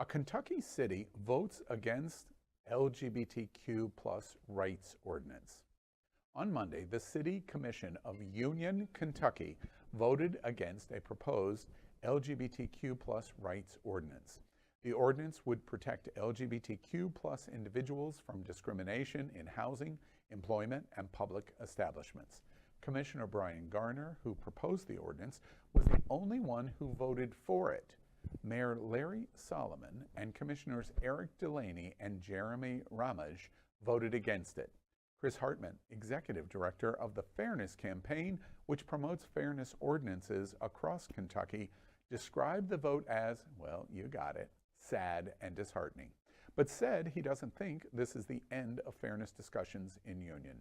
A Kentucky city votes against LGBTQ plus rights ordinance. On Monday, the City Commission of Union, Kentucky voted against a proposed LGBTQ plus rights ordinance. The ordinance would protect LGBTQ plus individuals from discrimination in housing, employment, and public establishments. Commissioner Brian Garner, who proposed the ordinance, was the only one who voted for it. Mayor Larry Solomon and Commissioners Eric Dulaney and Jeremy Ramage voted against it. Chris Hartman, Executive Director of the Fairness Campaign, which promotes fairness ordinances across Kentucky, described the vote as, well, you got it, sad and disheartening, but said he doesn't think this is the end of fairness discussions in Union.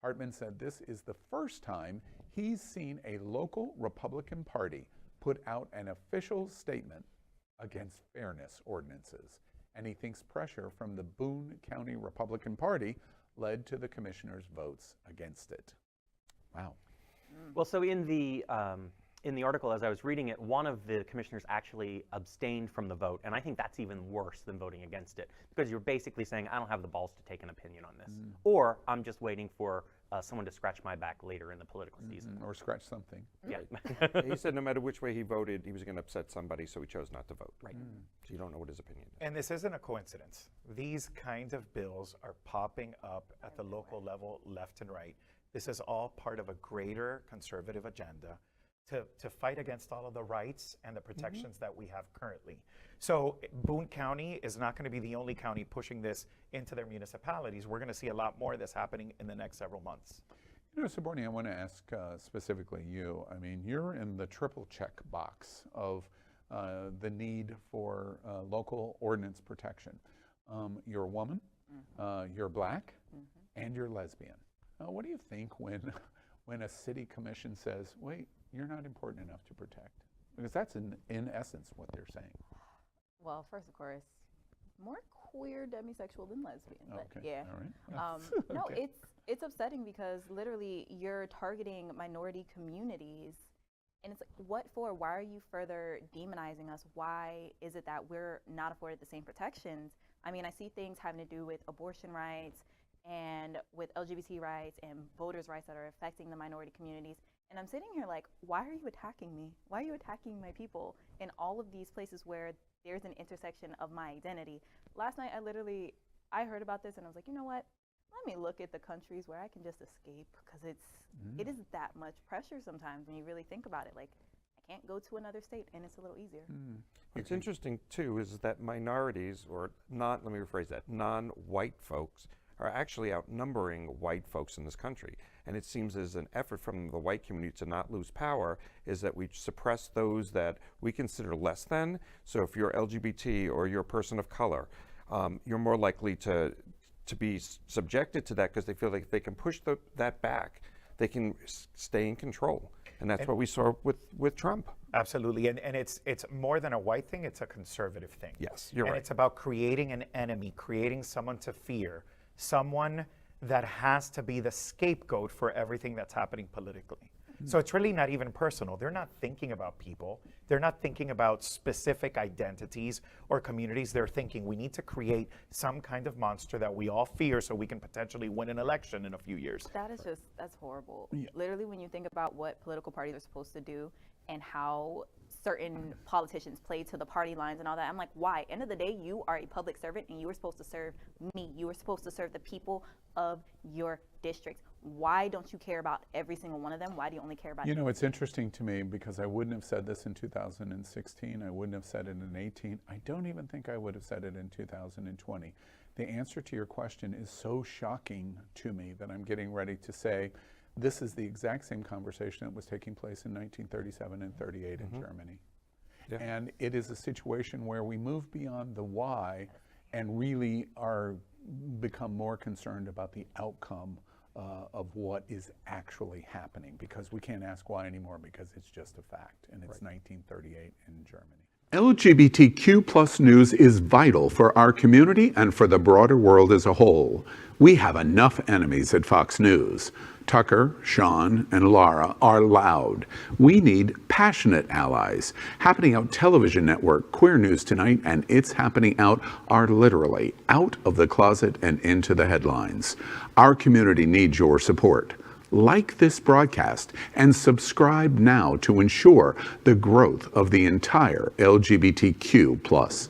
Hartman said this is the first time he's seen a local Republican Party put out an official statement against fairness ordinances, and he thinks pressure from the Boone County Republican Party led to the commissioners' votes against it. Wow. Well, so in the article, as I was reading it, one of the commissioners actually abstained from the vote, and I think that's even worse than voting against it, because you're basically saying, I don't have the balls to take an opinion on this, or I'm just waiting for someone to scratch my back later in the political season. Or scratch something. Yeah. He said no matter which way he voted, he was going to upset somebody, so he chose not to vote. Right. So you don't know what his opinion is. And this isn't a coincidence. These kinds of bills are popping up at the local level, left and right. This is all part of a greater conservative agenda to fight against all of the rights and the protections that we have currently. So Boone County is not going to be the only county pushing this into their municipalities. We're going to see a lot more of this happening in the next several months. You know, Saborni, I want to ask specifically you. I mean, you're in the triple check box of the need for local ordinance protection. You're a woman, you're black, and you're lesbian. What do you think when a city commission says, wait, you're not important enough to protect? Because that's in essence what they're saying. Well, first, of course, more queer demisexual than lesbian, but Okay, yeah. all right. No, Okay. it's upsetting because literally you're targeting minority communities, and it's like, what for? Why are you further demonizing us? Why is it that we're not afforded the same protections? I mean, I see things having to do with abortion rights and with LGBT rights and voters' rights that are affecting the minority communities. And I'm sitting here like, why are you attacking me? Why are you attacking my people in all of these places where there's an intersection of my identity? Last night, I heard about this and I was like, you know what? Let me look at the countries where I can just escape, because it is that much pressure sometimes when you really think about it. Like, I can't go to another state and it's a little easier. What's interesting too is that minorities, or let me rephrase that, non-white folks are actually outnumbering white folks in this country. And it seems as an effort from the white community to not lose power is that we suppress those that we consider less than. So if you're LGBT or you're a person of color, you're more likely to be subjected to that because they feel like they can push that back. They can stay in control. And that's what we saw with Trump. Absolutely, and it's more than a white thing, it's a conservative thing. Yes, you're and right. It's about creating an enemy, creating someone to fear, someone that has to be the scapegoat for everything that's happening politically. So it's really not even personal. They're not thinking about people. They're not thinking about specific identities or communities. They're thinking we need to create some kind of monster that we all fear so we can potentially win an election in a few years. That's horrible. Yeah. Literally, when you think about what political parties are supposed to do and how certain politicians play to the party lines and all that, I'm like, why? End of the day, you are a public servant and you were supposed to serve me. You were supposed to serve the people of your district. Why don't you care about every single one of them? Why do you only care about You know, it's interesting to me because I wouldn't have said this in 2016. I wouldn't have said it in 18. I don't even think I would have said it in 2020. The answer to your question is so shocking to me that I'm getting ready to say this is the exact same conversation that was taking place in 1937 and 38 in Germany. Yeah. And it is a situation where we move beyond the why and really become more concerned about the outcome of what is actually happening, because we can't ask why anymore because it's just a fact, and it's 1938 in Germany. LGBTQ plus news is vital for our community and for the broader world as a whole. We have enough enemies at Fox News. Tucker, Sean, and Laura are loud. We need passionate allies. Happening Out Television Network, Queer News Tonight, and It's Happening Out are literally out of the closet and into the headlines. Our community needs your support. Like this broadcast and subscribe now to ensure the growth of the entire LGBTQ+